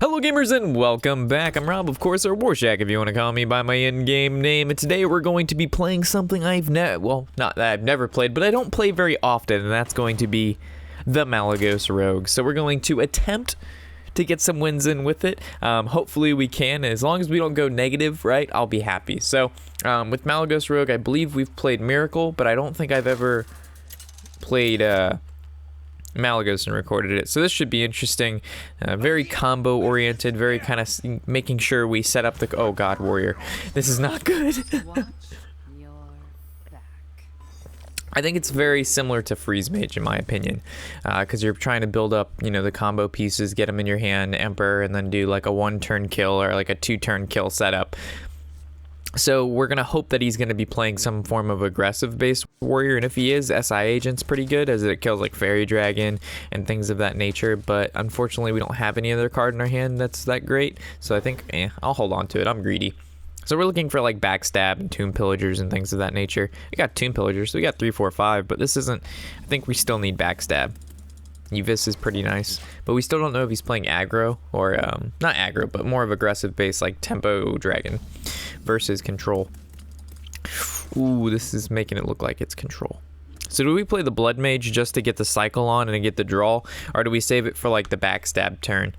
Hello gamers and welcome back. I'm Rob, of course, or Warshack if you want to call me by my in-game name. And today we're going to be playing something not that I've never played, but I don't play very often, and that's going to be the MallyGod Rogue. So we're going to attempt to get some wins in with it. Hopefully we can. As long as we don't go negative, right, I'll be happy. So with MallyGod Rogue, I believe we've played Miracle, but I don't think I've ever played MallyGod and recorded it, so this should be interesting. Very combo oriented, very kind of making sure we set up the— oh god, warrior, this is not good. I think it's very similar to Freeze Mage in my opinion, because you're trying to build up, you know, the combo pieces, get them in your hand, Emperor, and then do like a 1-turn kill or like a 2-turn kill setup. So we're going to hope that he's going to be playing some form of aggressive based warrior, and if he is, SI Agent's pretty good as it kills like Fairy Dragon and things of that nature, but unfortunately we don't have any other card in our hand that's that great, so I think I'll hold on to it. I'm greedy. So we're looking for like Backstab and Tomb Pillagers and things of that nature. We got Tomb Pillagers, so we got 3, 4, 5, but this isn't— I think we still need Backstab. Uvis is pretty nice, but we still don't know if he's playing aggro or not aggro, but more of aggressive base like Tempo Dragon versus Control. Ooh, this is making it look like it's Control. So do we play the Blood Mage just to get the cycle on and get the draw, or do we save it for like the Backstab turn?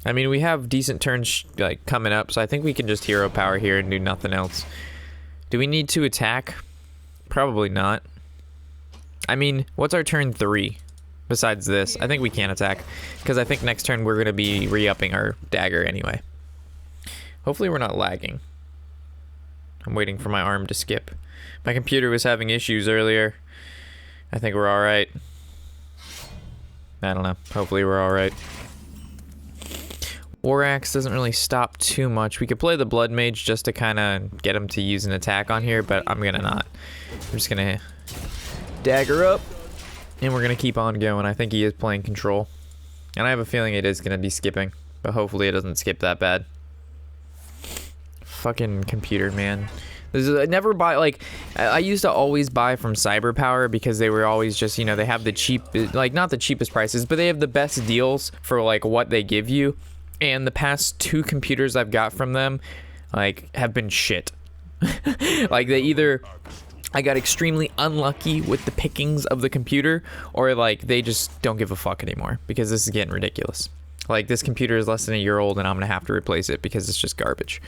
I mean, we have decent turns like coming up, so I think we can just hero power here and do nothing else. Do we need to attack? Probably not. I mean, what's our turn 3? Besides this, I think we can attack, because I think next turn we're going to be re-upping our dagger anyway. Hopefully we're not lagging. I'm waiting for my arm to skip. My computer was having issues earlier. I think we're alright. I don't know. Hopefully we're alright. War Axe doesn't really stop too much. We could play the Blood Mage just to kind of get him to use an attack on here, but I'm going to not. I'm just going to dagger up. And we're going to keep on going. I think he is playing Control. And I have a feeling it is going to be skipping. But hopefully it doesn't skip that bad. Fucking computer, man. I never buy, like, I used to always buy from CyberPower because they were always just, you know, they have the cheap, like, not the cheapest prices, but they have the best deals for, like, what they give you. And the past 2 computers I've got from them, like, have been shit. Like, they either— I got extremely unlucky with the pickings of the computer, or like they just don't give a fuck anymore because this is getting ridiculous. Like, this computer is less than a year old and I'm gonna have to replace it because it's just garbage.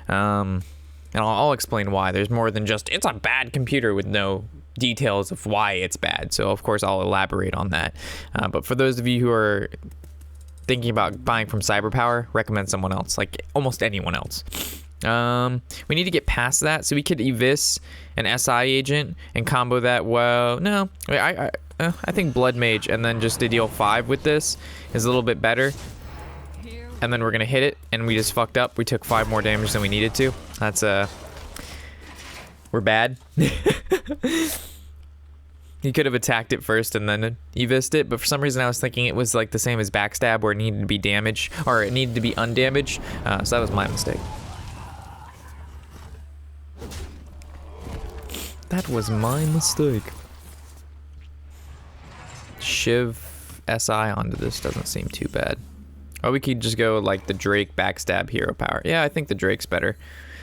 And I'll explain why. There's more than just it's a bad computer with no details of why it's bad. So of course I'll elaborate on that. But for those of you who are thinking about buying from CyberPower, recommend someone else, like almost anyone else. We need to get past that, so we could Evis an SI Agent and combo that. Well, no, I think Blood Mage and then just to deal 5 with this is a little bit better. And then we're gonna hit it, and we just fucked up. We took 5 more damage than we needed to. That's we're bad. He could have attacked it first and then Evised it, but for some reason I was thinking it was like the same as Backstab, where it needed to be damaged, or it needed to be undamaged. So that was my mistake. That was my mistake. Shiv SI onto this doesn't seem too bad. Or we could just go like the Drake Backstab hero power. Yeah, I think the Drake's better.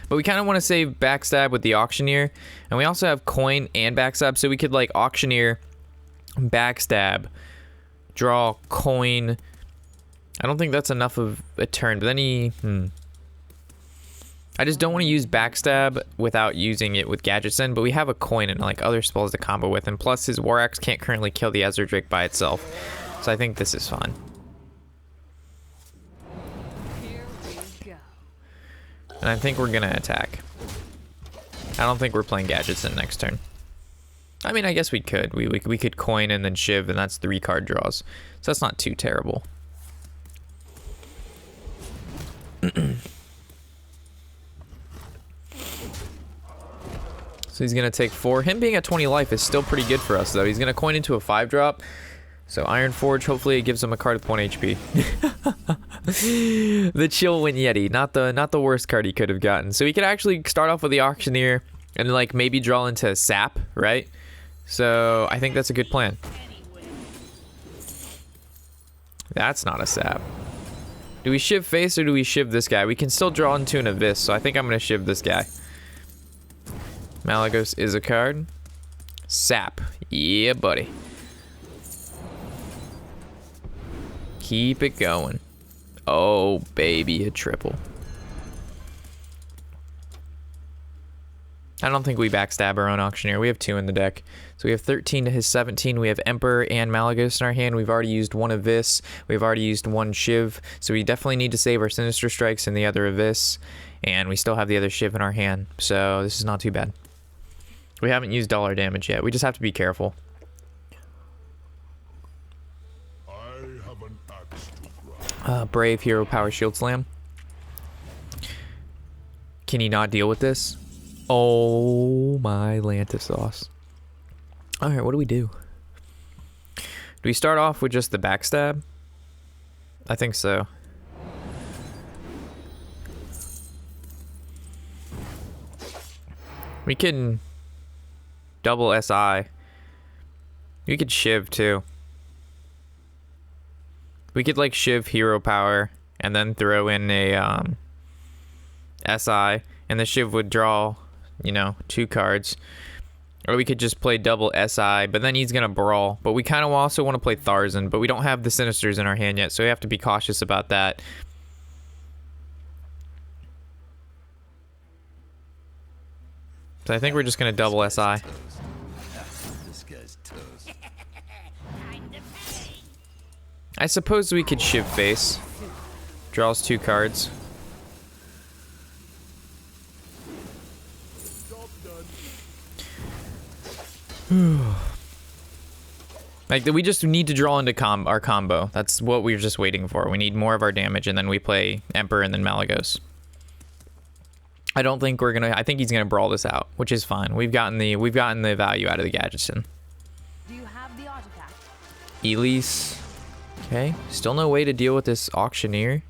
But we kind of want to save Backstab with the Auctioneer. And we also have Coin and Backstab, so we could like Auctioneer, Backstab, draw Coin. I don't think that's enough of a turn, but then he— I just don't want to use Backstab without using it with Gadget Send, but we have a Coin and like other spells to combo with, and plus his War Axe can't currently kill the Ezra Drake by itself, so I think this is fine. And I think we're gonna attack. I don't think we're playing Gadget Send next turn. I mean, I guess we could. We could Coin and then Shiv, and that's 3 card draws, so that's not too terrible. So he's going to take 4. Him being at 20 life is still pretty good for us, though. He's going to coin into a 5-drop. So Iron Forge, hopefully it gives him a card with 1 HP. The Chill Wind Yeti, not the worst card he could have gotten. So he could actually start off with the Auctioneer and like maybe draw into Sap, right? So I think that's a good plan. That's not a Sap. Do we shiv face or do we shiv this guy? We can still draw into an Abyss, so I think I'm going to shiv this guy. Malygos is a card. Sap. Yeah, buddy. Keep it going. Oh, baby, a triple. I don't think we backstab our own Auctioneer. We have 2 in the deck. So we have 13 to his 17. We have Emperor and Malygos in our hand. We've already used 1 Abyss. We've already used 1 Shiv. So we definitely need to save our Sinister Strikes and the other Abyss. And we still have the other Shiv in our hand. So this is not too bad. We haven't used all our damage yet. We just have to be careful. Brave Hero Power Shield Slam. Can he not deal with this? Oh my Lanta sauce. Alright, what do we do? Do we start off with just the backstab? I think so. We can double SI. We could Shiv too. We could like Shiv Hero Power and then throw in a SI, and the Shiv would draw, you know, 2 cards. Or we could just play double SI, but then he's gonna brawl. But we kind of also want to play Tharzan, but we don't have the Sinisters in our hand yet, so we have to be cautious about that. So I think we're just gonna double SI. I suppose we could Shiv face. Draws 2 cards. Like, we just need to draw into our combo. That's what we're just waiting for. We need more of our damage, and then we play Emperor and then Malygos. I don't think we're gonna. I think he's gonna brawl this out, which is fine. We've gotten the value out of the Gadgetzan. Do you have the artifact? Elise. Okay. Still no way to deal with this Auctioneer.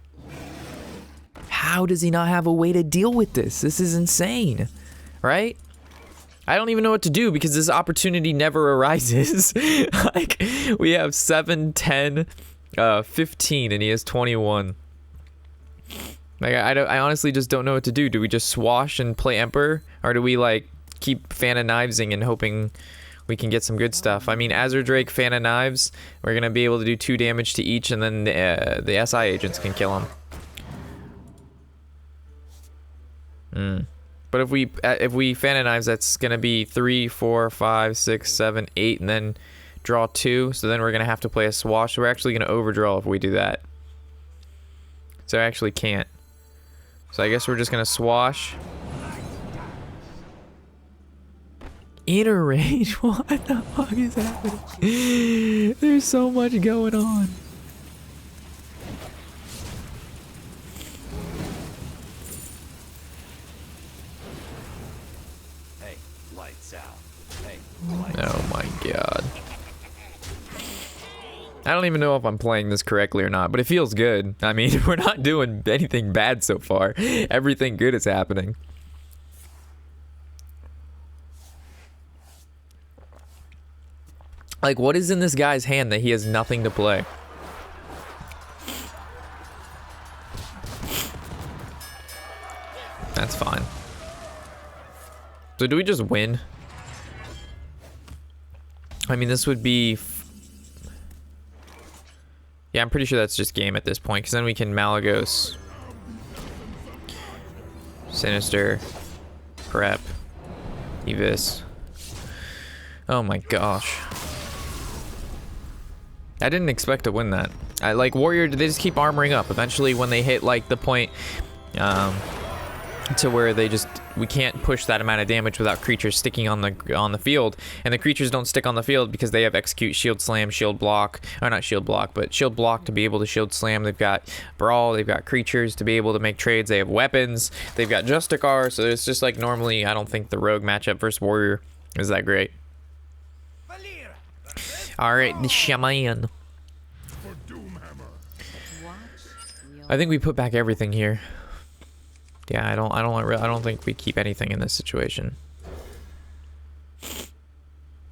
How does he not have a way to deal with this? This is insane, right? I don't even know what to do because this opportunity never arises. Like, we have 7, 10, 15, and he has 21. Like, I honestly just don't know what to do. Do we just swash and play Emperor? Or do we, like, keep Fan of Knivesing and hoping we can get some good stuff? I mean, Azure Drake, Fan of Knives, we're going to be able to do 2 damage to each, and then the SI agents can kill him. But if we Fan of Knives, that's gonna be 3, 4, 5, 6, 7, 8, and then draw 2. So then we're gonna have to play a swash. So we're actually gonna overdraw if we do that. So I actually can't. So I guess we're just gonna swash. Inner range? What the fuck is happening? There's so much going on. Oh my god. I don't even know if I'm playing this correctly or not, but it feels good. I mean, we're not doing anything bad so far. Everything good is happening. Like, what is in this guy's hand that he has nothing to play? That's fine. So do we just win? I mean, this would be... Yeah, I'm pretty sure that's just game at this point, because then we can Malygos, Sinister, Prep, Evis. Oh my gosh. I didn't expect to win that. I like Warrior, they just keep armoring up. Eventually, when they hit like the point to where we can't push that amount of damage without creatures sticking on the field, and the creatures don't stick on the field because they have Execute, Shield Slam, Shield Block, or not Shield Block, but Shield Block to be able to Shield Slam. They've got Brawl, they've got creatures to be able to make trades, they have weapons, they've got Justicar, so it's just like normally I don't think the Rogue matchup versus Warrior is that great. Alright, the Shaman. I think we put back everything here. Yeah, I don't think we keep anything in this situation.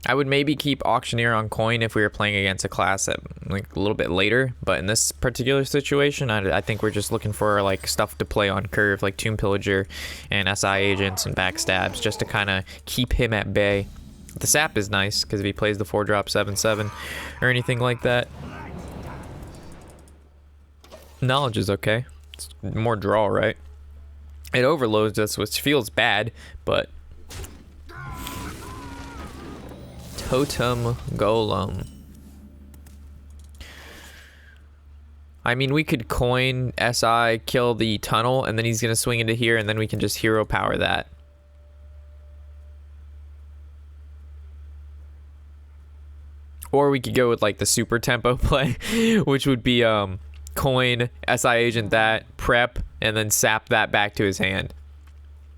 I would maybe keep Auctioneer on coin if we were playing against a class that like a little bit later, but in this particular situation, I think we're just looking for like stuff to play on curve, like Tomb Pillager and SI agents and backstabs, just to kind of keep him at bay. The sap is nice because if he plays the 4-drop 7/7 or anything like that, knowledge is okay. It's more draw, right? It overloads us, which feels bad, but Totem Golem. I mean, we could coin SI, kill the tunnel, and then he's going to swing into here, and then we can just hero power that. Or we could go with like the super tempo play, which would be coin, SI agent that, prep, and then sap that back to his hand.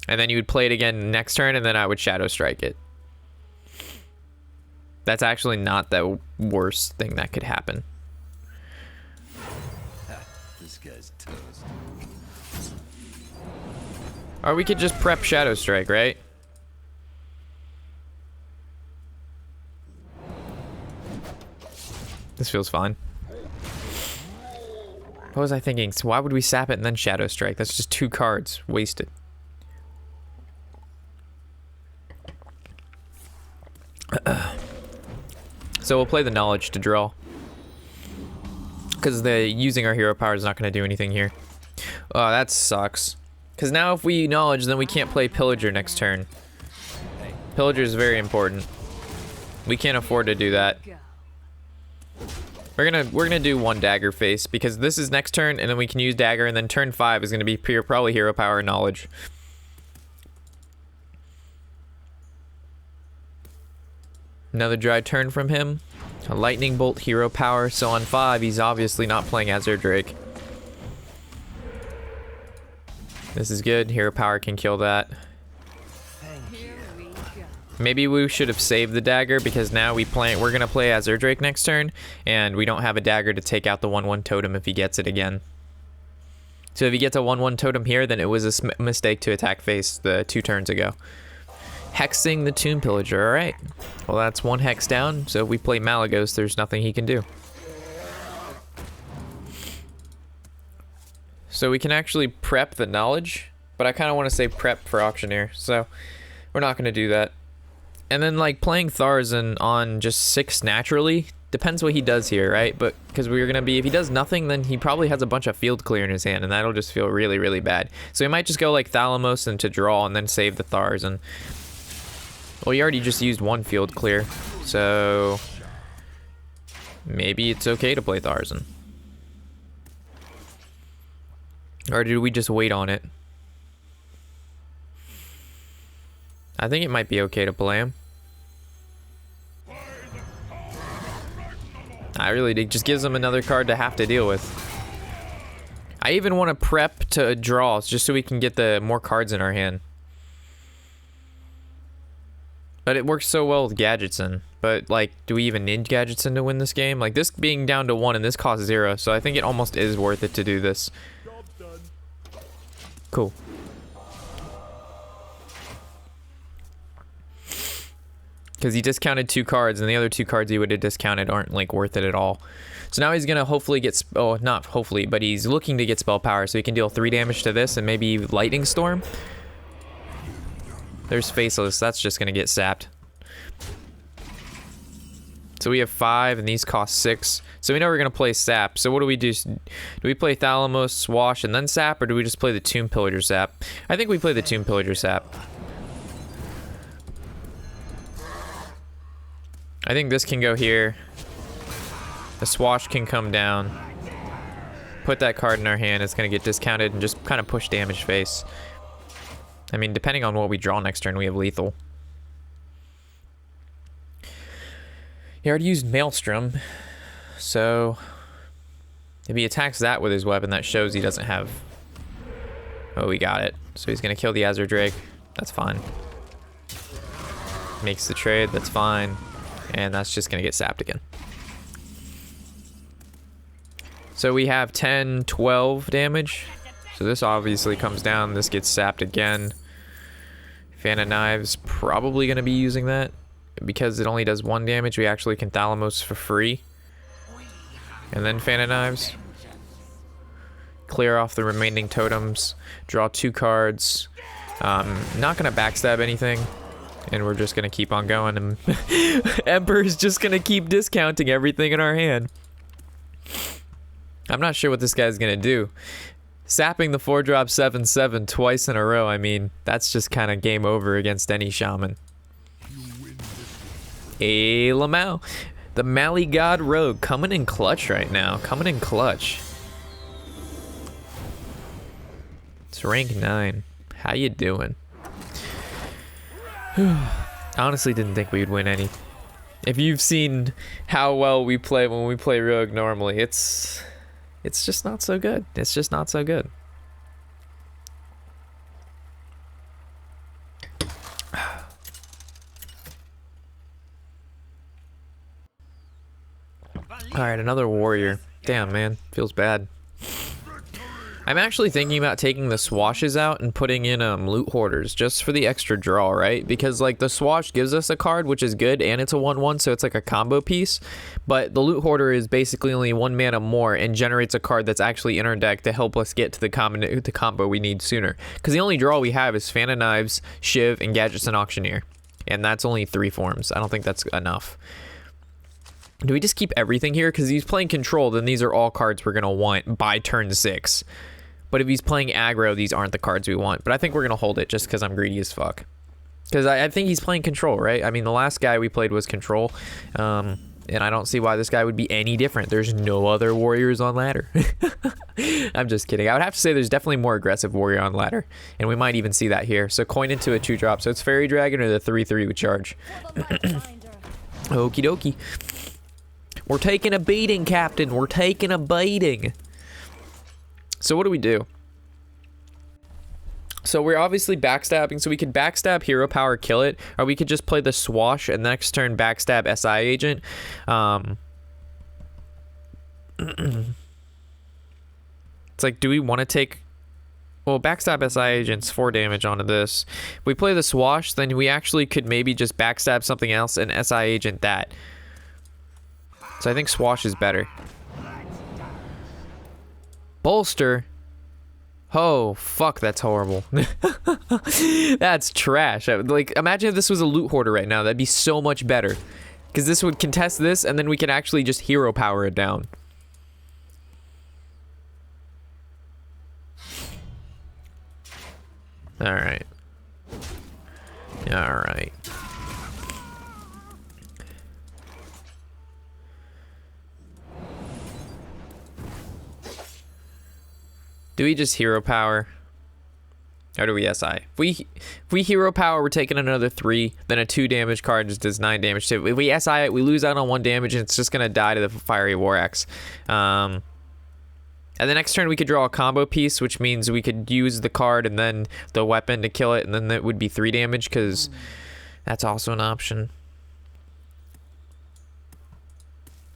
And then you would play it again next turn, and then I would shadow strike it. That's actually not the worst thing that could happen. This guy's toast. Or we could just prep shadow strike, right? This feels fine. What was I thinking? So why would we sap it and then shadow strike? That's just 2 cards wasted. So we'll play the knowledge to draw, because the using our hero power is not going to do anything here. Oh, that sucks. Because now if we knowledge, then we can't play Pillager next turn. Pillager is very important. We can't afford to do that. We're gonna do 1 dagger face, because this is next turn, and then we can use dagger, and then turn 5 is gonna be probably hero power and knowledge. Another dry turn from him. A lightning bolt, hero power. So on 5, he's obviously not playing Azure Drake. This is good. Hero power can kill that. Maybe we should have saved the dagger, because now we're gonna play Azure Drake next turn, and we don't have a dagger to take out the 1/1 totem if he gets it again. So if he gets a 1/1 totem here, then it was a mistake to attack face the 2 turns ago. Hexing the Tomb Pillager. Alright. Well, that's 1 hex down, so if we play MallyGod, there's nothing he can do. So we can actually prep the knowledge, but I kind of want to say prep for Auctioneer, so we're not going to do that. And then like playing Tharzan on just 6 naturally, depends what he does here, right? But because we're going to be, if he does nothing, then he probably has a bunch of field clear in his hand, and that'll just feel really, really bad. So he might just go like Thalamos and to draw, and then save the Tharzan. Well, he already just used 1 field clear, so maybe it's okay to play Tharzan. Or did we just wait on it? I think it might be okay to play him. I really did. Just gives him another card to have to deal with. I even want to prep to draw, just so we can get the more cards in our hand. But it works so well with Gadgetson. But, like, do we even need Gadgetson to win this game? Like, this being down to 1 and this costs 0, so I think it almost is worth it to do this. Cool. Because he discounted 2 cards, and the other 2 cards he would have discounted aren't, like, worth it at all. So now he's going to hopefully get... Oh, not hopefully, but he's looking to get spell power, so he can deal 3 damage to this and maybe Lightning Storm. There's Faceless. That's just going to get sapped. So we have 5, and these cost 6. So we know we're going to play sap. So what do we do? Do we play Thalamos, Swash, and then sap, or do we just play the Tomb Pillager sap? I think we play the Tomb Pillager sap. I think this can go here. The Swash can come down. Put that card in our hand. It's going to get discounted and just kind of push damage face. I mean, depending on what we draw next turn, we have lethal. He already used Maelstrom, so if he attacks that with his weapon, that shows he doesn't have... Oh, we got it. So he's going to kill the Azure Drake. That's fine. Makes the trade. That's fine. And that's just going to get sapped again. So we have 10, 12 damage. So this obviously comes down. This gets sapped again. Fan of Knives probably going to be using that. because it only does 1 damage, we actually can Thalamus for free. And then Fan of Knives. Clear off the remaining totems. Draw 2 cards. Not gonna backstab anything. And we're just gonna keep on going. And Emperor's just gonna keep discounting everything in our hand. I'm not sure what this guy's gonna do. Sapping the 4-drop 7/7 twice in a row, I mean, that's just kind of game over against any shaman. Hey, Lamau. The MallyGod Rogue coming in clutch right now. Coming in clutch. It's rank 9. How you doing? I honestly didn't think we'd win any. If you've seen how well we play when we play Rogue normally, it's just not so good. It's just not so good. Alright, another warrior. Damn, man. Feels bad. I'm actually thinking about taking the swashes out and putting in loot hoarders just for the extra draw, right? Because like the swash gives us a card, which is good, and it's a 1/1, so it's like a combo piece. But the loot hoarder is basically only 1 mana more and generates a card that's actually in our deck to help us get to the combo we need sooner. Because the only draw we have is Fan of Knives, Shiv, and Gadgets and Auctioneer. And that's only 3 forms. I don't think that's enough. Do we just keep everything here? Because he's playing control, then these are all cards we're going to want by turn 6. But if he's playing aggro, these aren't the cards we want. But I think we're going to hold it just because I'm greedy as fuck. Because I think he's playing control, right? I mean, the last guy we played was control. And I don't see why this guy would be any different. There's no other warriors on ladder. I'm just kidding. I would have to say there's definitely more aggressive warrior on ladder. And we might even see that here. So coin into a 2-drop. So it's Fairy Dragon or the 3/3 with charge. Okie dokie. We're taking a beating, Captain. We're taking a beating. So what do we do? So we're obviously backstabbing, so we could backstab Hero Power, kill it, or we could just play the Swash and next turn backstab SI Agent. It's like, do we want to take... Well, backstab SI Agent's 4 damage onto this. If we play the Swash, then we actually could maybe just backstab something else and SI Agent that. So I think Swash is better. Bolster. Oh, fuck, that's horrible. That's trash. Like, imagine if this was a loot hoarder right now. That'd be so much better. Because this would contest this, and then we could actually just hero power it down. Alright. Alright. Do we just hero power? Or do we SI? If we hero power, we're taking another 3. Then a 2 damage card just does 9 damage too. If we SI it, we lose out on 1 damage and it's just gonna die to the Fiery War Axe. And the next turn we could draw a combo piece, which means we could use the card and then the weapon to kill it, and then that would be 3 damage, because that's also an option.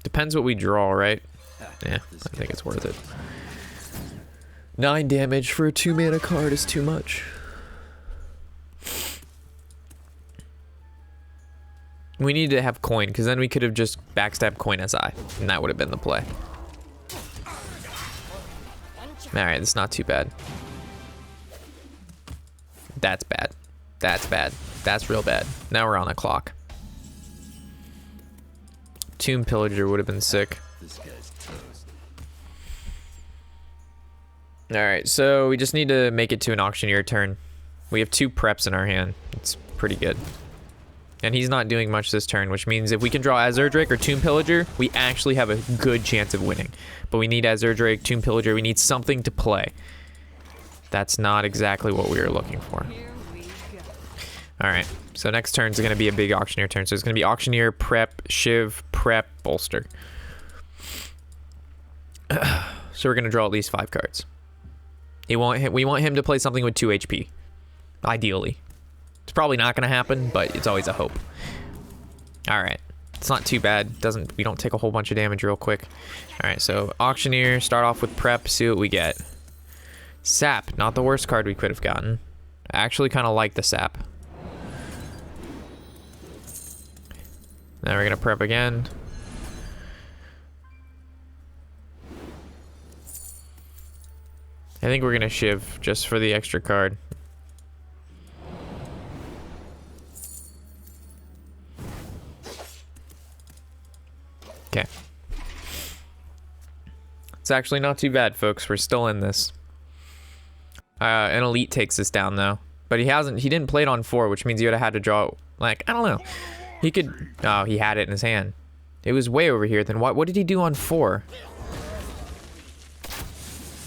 Depends what we draw, right? Yeah, I think it's worth it. 9 damage for a 2 mana card is too much. We need to have coin, because then we could have just backstabbed coin SI, and that would have been the play. Alright, it's not too bad. That's bad. That's bad. That's real bad. Now we're on the clock. Tomb Pillager would have been sick. Alright, so we just need to make it to an Auctioneer turn. We have 2 preps in our hand. It's pretty good. And he's not doing much this turn, which means if we can draw Azure Drake or Tomb Pillager, we actually have a good chance of winning. But we need Azure Drake, Tomb Pillager, we need something to play. That's not exactly what we were looking for. Alright, so next turn is going to be a big Auctioneer turn. So it's going to be Auctioneer, Prep, Shiv, Prep, Bolster. So we're going to draw at least 5 cards. We want him to play something with 2 HP. Ideally. It's probably not going to happen, but it's always a hope. Alright. It's not too bad. We don't take a whole bunch of damage real quick. Alright, so Auctioneer, start off with Prep, see what we get. Sap, not the worst card we could have gotten. I actually kind of like the Sap. Now we're gonna prep again. I think we're gonna shiv just for the extra card. Okay. It's actually not too bad, folks. We're still in this. An elite takes us down though, but he didn't play it on 4, which means he would have had to draw, like, I don't know. He could, oh, he had it in his hand. It was way over here. Then what did he do on 4?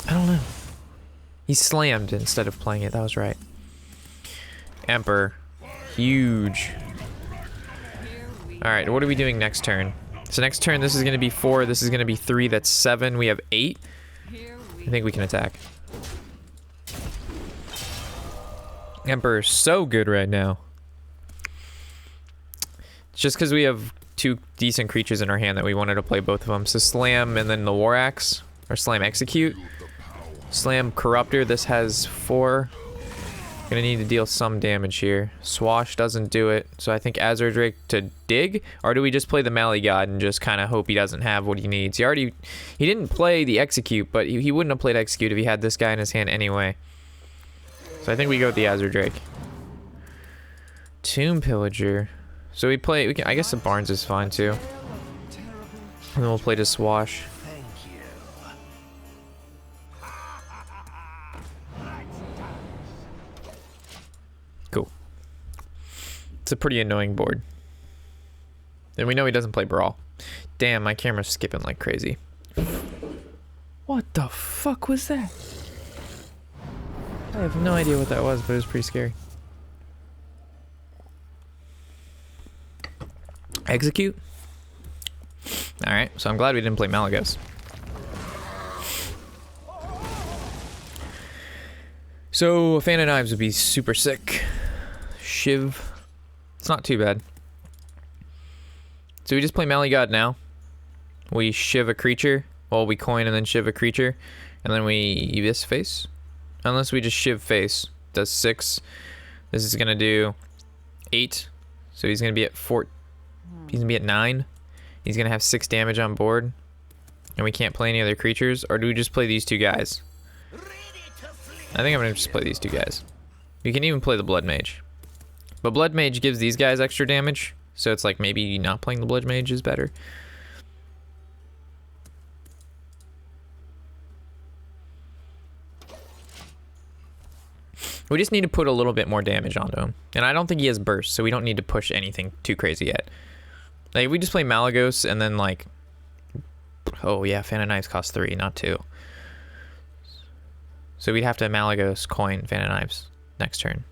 I don't know. He slammed instead of playing it. That was right. Emperor. Huge. All right, what are we doing next turn? So next turn, this is going to be 4. This is going to be 3. That's 7. We have 8. I think we can attack. Emperor's so good right now. It's just because we have 2 decent creatures in our hand that we wanted to play both of them. So Slam and then the War Axe. Or Slam Execute. Slam Corruptor. This has 4. Gonna need to deal some damage here. Swash doesn't do it. So I think Azure Drake to dig? Or do we just play the MallyGod and just kind of hope he doesn't have what he needs? He didn't play the Execute, but he wouldn't have played Execute if he had this guy in his hand anyway. So I think we go with the Azure Drake. Tomb Pillager. So I guess the Barnes is fine too. And then we'll play the Swash. Cool. It's a pretty annoying board. And we know he doesn't play Brawl. Damn, my camera's skipping like crazy. What the fuck was that? I have no idea what that was, but it was pretty scary. Execute? Alright, so I'm glad we didn't play Malagos. So, a Fan of Knives would be super sick. Shiv. It's not too bad. So we just play MallyGod now. We shiv a creature. Well, we coin and then shiv a creature. And then we this face. Unless we just shiv face. Does 6. This is going to do 8. So he's going to be at 4. He's going to be at 9. He's going to have 6 damage on board. And we can't play any other creatures. Or do we just play these 2 guys? I think I'm going to just play these 2 guys. You can even play the Blood Mage. But Blood Mage gives these guys extra damage. So it's like maybe not playing the Blood Mage is better. We just need to put a little bit more damage onto him. And I don't think he has burst, so we don't need to push anything too crazy yet. Like, we just play Malagos and then, like... Oh, yeah, Fan of Knives costs 3, not 2. So we'd have to Malagos, coin, Fan of Knives next turn.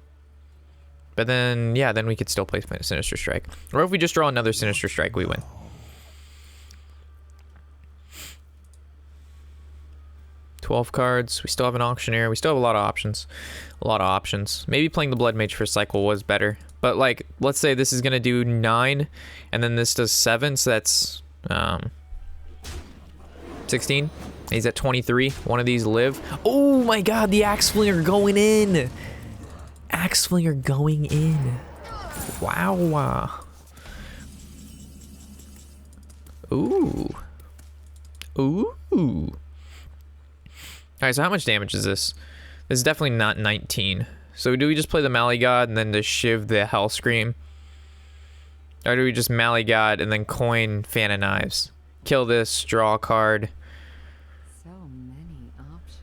But then, yeah, then we could still play Sinister Strike. Or if we just draw another Sinister Strike, we win. $12 cards. We still have an Auctioneer. We still have a lot of options. A lot of options. Maybe playing the Blood Mage first cycle was better. But, like, let's say this is going to do 9, and then this does 7, so that's 16. He's at 23. One of these live. Oh my god, the Axe Flinger going in! Axe Flinger going in. Wow. Ooh. Ooh. Alright, so how much damage is this? This is definitely not 19. So do we just play the MallyGod and then just shiv the Hell Scream? Or do we just MallyGod and then coin Fan of Knives? Kill this, draw a card. So many options.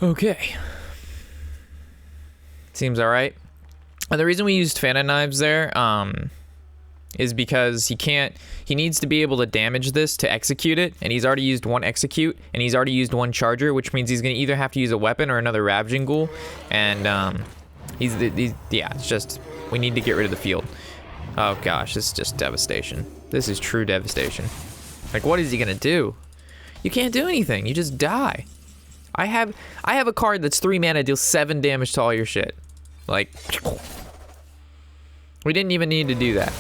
Okay. Seems alright. And the reason we used Fan of Knives there, is because he needs to be able to damage this to execute it, and he's already used 1 execute, and he's already used 1 charger, which means he's gonna either have to use a weapon or another Ravaging Ghoul, and yeah, it's just, we need to get rid of the field. Oh gosh, this is just devastation. This is true devastation. Like, what is he gonna do? You can't do anything, you just die. I have a card that's 3 mana, deals 7 damage to all your shit. Like, We didn't even need to do that.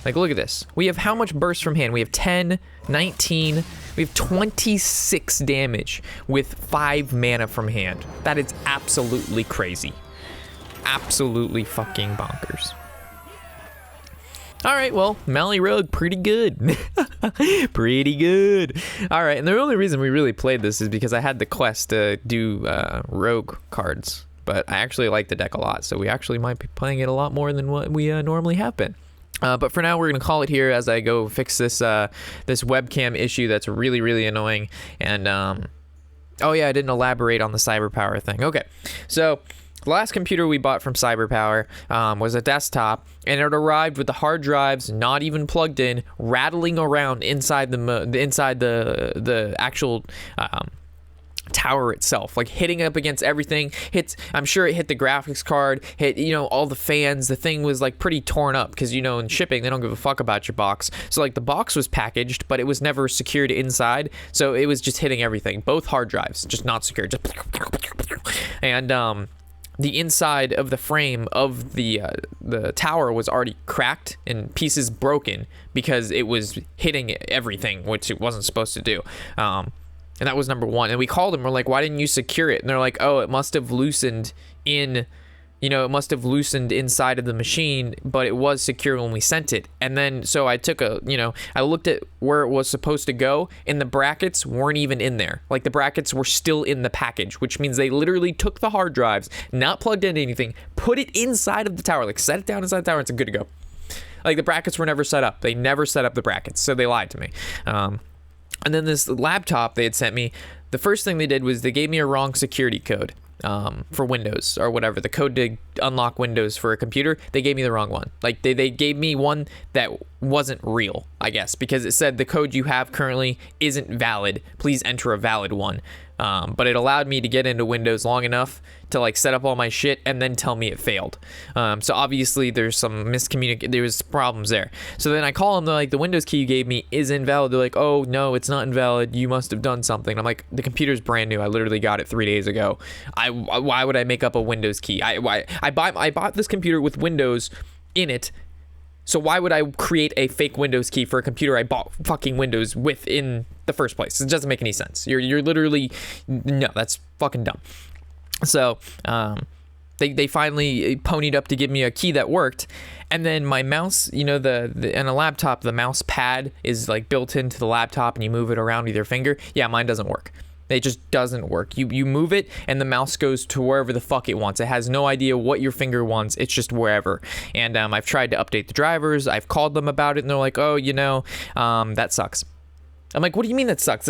Like, look at this. We have how much burst from hand? We have 10, 19, we have 26 damage with 5 mana from hand. That is absolutely crazy. Absolutely fucking bonkers. All right, well, Mally Rogue, pretty good. Pretty good. All right, and the only reason we really played this is because I had the quest to do Rogue cards. But I actually like the deck a lot, so we actually might be playing it a lot more than what we normally have been. But for now, we're going to call it here as I go fix this this webcam issue that's really, really annoying. And, oh yeah, I didn't elaborate on the CyberPower thing. Okay, so the last computer we bought from CyberPower was a desktop, and it arrived with the hard drives not even plugged in, rattling around inside the actual tower itself, like hitting up against everything. I'm sure it hit the graphics card, hit, you know, all the fans. The thing was like pretty torn up because, you know, in shipping they don't give a fuck about your box. So like the box was packaged, but it was never secured inside, so it was just hitting everything. Both hard drives just not secured, just and the inside of the frame of the tower was already cracked and pieces broken because it was hitting everything, which it wasn't supposed to do. And that was number one. And we called them. We're like, why didn't you secure it? And they're like, oh, it must have loosened inside of the machine, but it was secure when we sent it. And then, so I took I looked at where it was supposed to go, and the brackets weren't even in there. Like, the brackets were still in the package, which means they literally took the hard drives, not plugged into anything, put it inside of the tower, like set it down inside the tower, and it's good to go. Like, the brackets were never set up. They never set up the brackets, so they lied to me. And then this laptop they had sent me, the first thing they did was they gave me a wrong security code for Windows or whatever. The code to unlock Windows for a computer, they gave me the wrong one. Like, they gave me one that wasn't real, I guess, because it said the code you have currently isn't valid. Please enter a valid one. But it allowed me to get into Windows long enough to like set up all my shit and then tell me it failed. So obviously there's some there was problems there. So then I call them, they're like, the Windows key you gave me is invalid. They're like, oh no, it's not invalid. You must have done something. I'm like, the computer's brand new. I literally got it 3 days ago. Why would I make up a Windows key? I bought this computer with Windows in it. So why would I create a fake Windows key for a computer I bought fucking Windows with in the first place? It doesn't make any sense. You're literally, no, that's fucking dumb. So they finally ponied up to give me a key that worked. And then my mouse, you know, in a laptop, the mouse pad is like built into the laptop and you move it around with your finger. Yeah, mine doesn't work. It just doesn't work. You move it and the mouse goes to wherever the fuck it wants. It has no idea what your finger wants. It's just wherever. And I've tried to update the drivers. I've called them about it and they're like, oh, you know, that sucks. I'm like, what do you mean that sucks?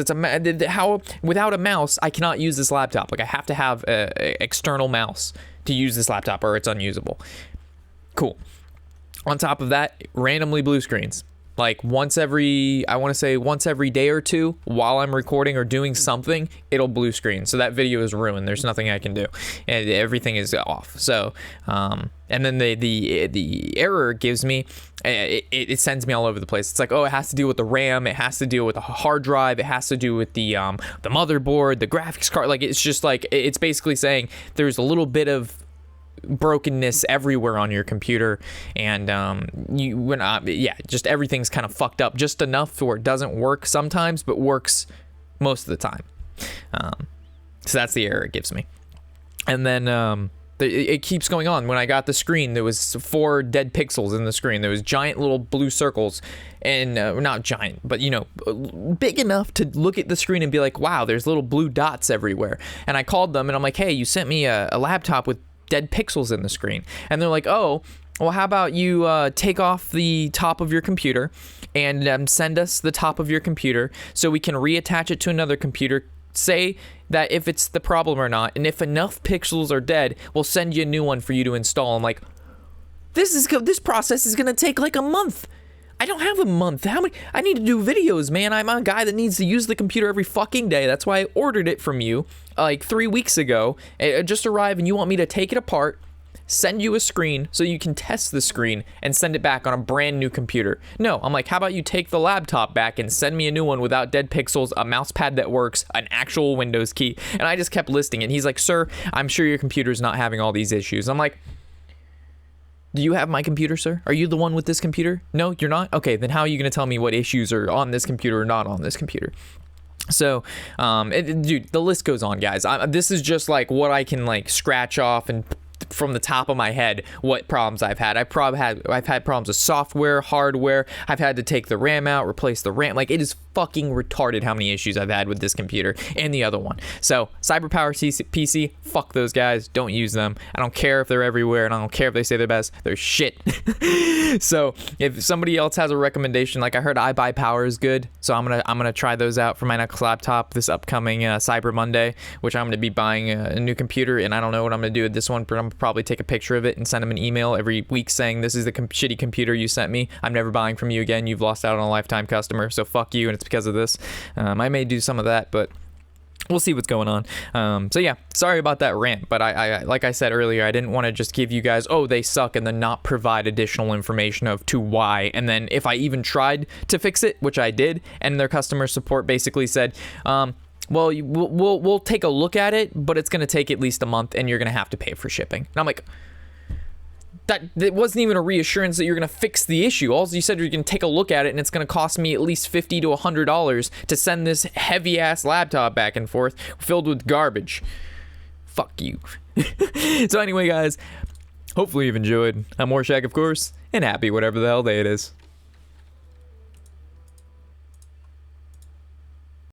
How without a mouse, I cannot use this laptop. Like, I have to have an external mouse to use this laptop or it's unusable. Cool. On top of that, randomly blue screens. Like once every day or two while I'm recording or doing something, it'll blue screen. So that video is ruined. There's nothing I can do. And everything is off. So, and then the error gives me, it sends me all over the place. It's like, oh, it has to deal with the RAM. It has to deal with the hard drive. It has to do with the motherboard, the graphics card. Like, it's just like, it's basically saying there's a little bit of brokenness everywhere on your computer, and just everything's kind of fucked up just enough where it doesn't work sometimes but works most of the time. So that's the error it gives me. And then it keeps going on. When I got the screen, there was 4 dead pixels in the screen. There was giant little blue circles, and not giant, but you know, big enough to look at the screen and be like, wow, there's little blue dots everywhere. And I called them and I'm like, hey, you sent me a laptop with dead pixels in the screen. And they're like, oh, well, how about you take off the top of your computer and send us the top of your computer so we can reattach it to another computer, say that if it's the problem or not, and if enough pixels are dead, we'll send you a new one for you to install. I'm like, this process is gonna take like a month. I don't have a month. I need to do videos, man. I'm a guy that needs to use the computer every fucking day. That's why I ordered it from you like 3 weeks ago. It just arrived and you want me to take it apart, send you a screen so you can test the screen and send it back on a brand new computer. No, I'm like, how about you take the laptop back and send me a new one without dead pixels, a mouse pad that works, an actual Windows key. And I just kept listing it. And he's like, sir, I'm sure your computer's not having all these issues. I'm like, Do you have my computer, sir? Are you the one with this computer? No, you're not? Okay, then how are you going to tell me what issues are on this computer or not on this computer? So, dude, the list goes on, guys. This is just like what I can like scratch off and from the top of my head what problems I've had. I've had problems with software, hardware. I've had to take the RAM out, replace the RAM. Like, it is fucking retarded how many issues I've had with this computer and the other one. So CyberPower PC, fuck those guys. Don't use them. I don't care if they're everywhere, and I don't care if they say they're best. They're shit. So if somebody else has a recommendation, like I heard iBuyPower is good, so I'm gonna try those out for my next laptop this upcoming Cyber Monday, which I'm gonna be buying a new computer, and I don't know what I'm gonna do with this one, but I'm gonna probably take a picture of it and send them an email every week saying this is the shitty computer you sent me. I'm never buying from you again. You've lost out on a lifetime customer, so fuck you, and it's because of this. I may do some of that, but we'll see what's going on. So yeah, sorry about that rant, but I like I said earlier, I didn't want to just give you guys, oh, they suck, and then not provide additional information of to why. And then if I even tried to fix it, which I did, and their customer support basically said, well, we'll take a look at it, but it's going to take at least a month, and you're going to have to pay for shipping. And I'm like, that wasn't even a reassurance that you're going to fix the issue. All you said, you're going to take a look at it, and it's going to cost me at least $50 to $100 to send this heavy-ass laptop back and forth filled with garbage. Fuck you. So anyway, guys, hopefully you've enjoyed. I'm Warshack, of course, and happy whatever the hell day it is.